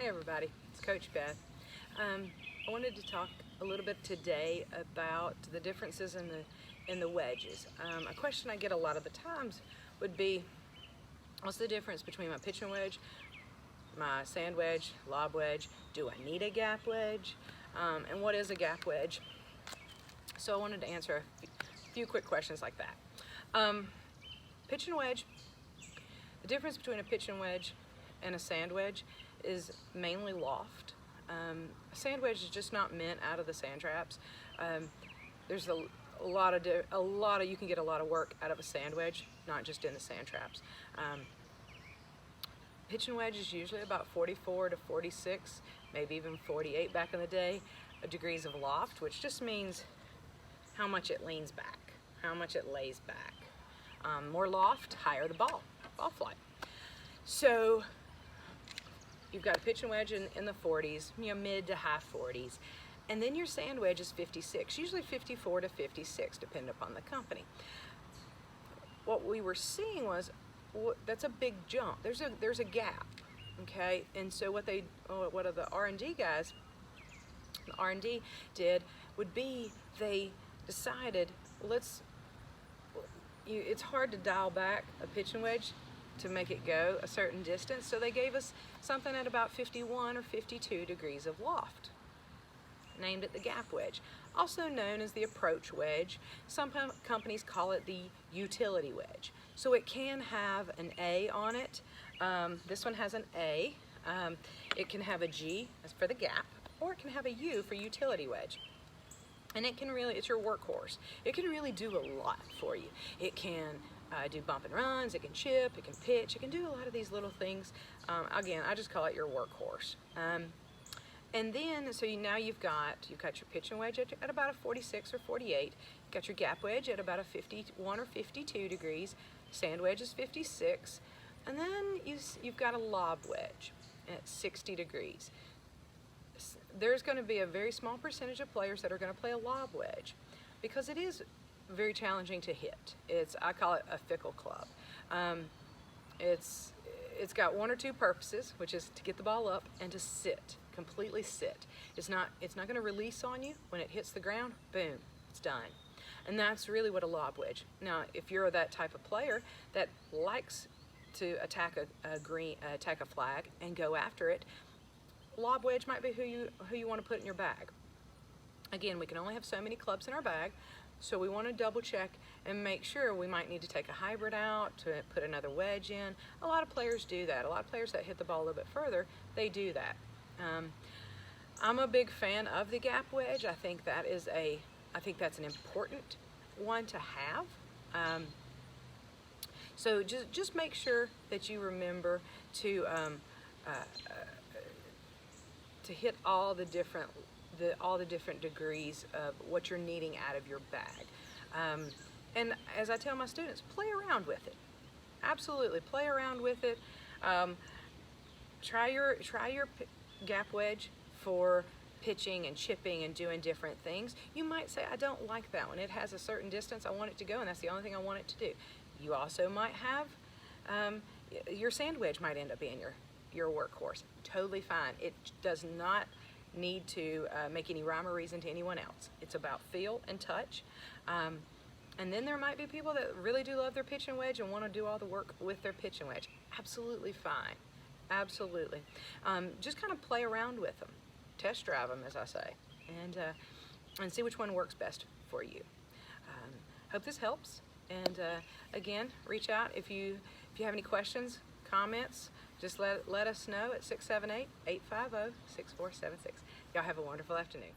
Hey everybody, it's Coach Beth. I wanted to talk a little bit today about the differences in the wedges. A question I get a lot of the times would be, what's the difference between my pitching wedge, my sand wedge, lob wedge? Do I need a gap wedge? And what is a gap wedge? So I wanted to answer a few quick questions like that. Pitching wedge, the difference between a pitching wedge and a sand wedge is mainly loft. A sand wedge is just not meant out of the sand traps. There's a lot of you can get a lot of work out of a sand wedge, not just in the sand traps. Pitching wedge is usually about 44 to 46, maybe even 48 back in the day, degrees of loft, which just means how much it leans back, how much it lays back. More loft, higher the ball flight. So you've got a pitching wedge in the 40s, mid to high 40s, and then your sand wedge is 56, usually 54 to 56, depending upon the company. What we were seeing was that's a big jump. There's a gap, okay? And so what the R&D guys, the R&D did would be they decided it's hard to dial back a pitching wedge to make it go a certain distance, so they gave us something at about 51 or 52 degrees of loft, named it the gap wedge, also known as the approach wedge. Some companies call it the utility wedge. So it can have an A on it. This one has an A. It can have a G as for the gap, or it can have a U for utility wedge. And it can really, it's your workhorse. It can really do a lot for you. It can do bump and runs, it can chip, it can pitch, it can do a lot of these little things. Again, I just call it your workhorse. And then, so now you've got your pitching wedge at about a 46 or 48. You've got your gap wedge at about a 51 or 52 degrees. Sand wedge is 56. And then you've got a lob wedge at 60 degrees. There's going to be a very small percentage of players that are going to play a lob wedge because it is very challenging to hit. I call it a fickle club. It's got one or two purposes, which is to get the ball up and to sit, completely sit. It's not going to release on you. When it hits the ground, boom, it's done. And that's really what a lob wedge. Now, if you're that type of player that likes to attack a flag and go after it, lob wedge might be who you want to put in your bag. Again, we can only have so many clubs in our bag, so we want to double check and make sure. We might need to take a hybrid out to put another wedge in. A lot of players do that. A lot of players that hit the ball a little bit further, they do that. I'm a big fan of the gap wedge. I think that's an important one to have. So just make sure that you remember to hit all the different degrees of what you're needing out of your bag. And as I tell my students, play around with it. Absolutely, play around with it. Try your gap wedge for pitching and chipping and doing different things. You might say, I don't like that one. It has a certain distance I want it to go, and that's the only thing I want it to do. You also might have, your sand wedge might end up being your workhorse. Totally fine. It does not need to make any rhyme or reason to anyone else. It's about feel and touch. And then there might be people that really do love their pitching wedge and want to do all the work with their pitching wedge. Absolutely fine. Absolutely. Just kind of play around with them. Test drive them, as I say, and see which one works best for you. Hope this helps. And again, reach out if you have any questions, comments. Just let us know at 678-850-6476. Y'all have a wonderful afternoon.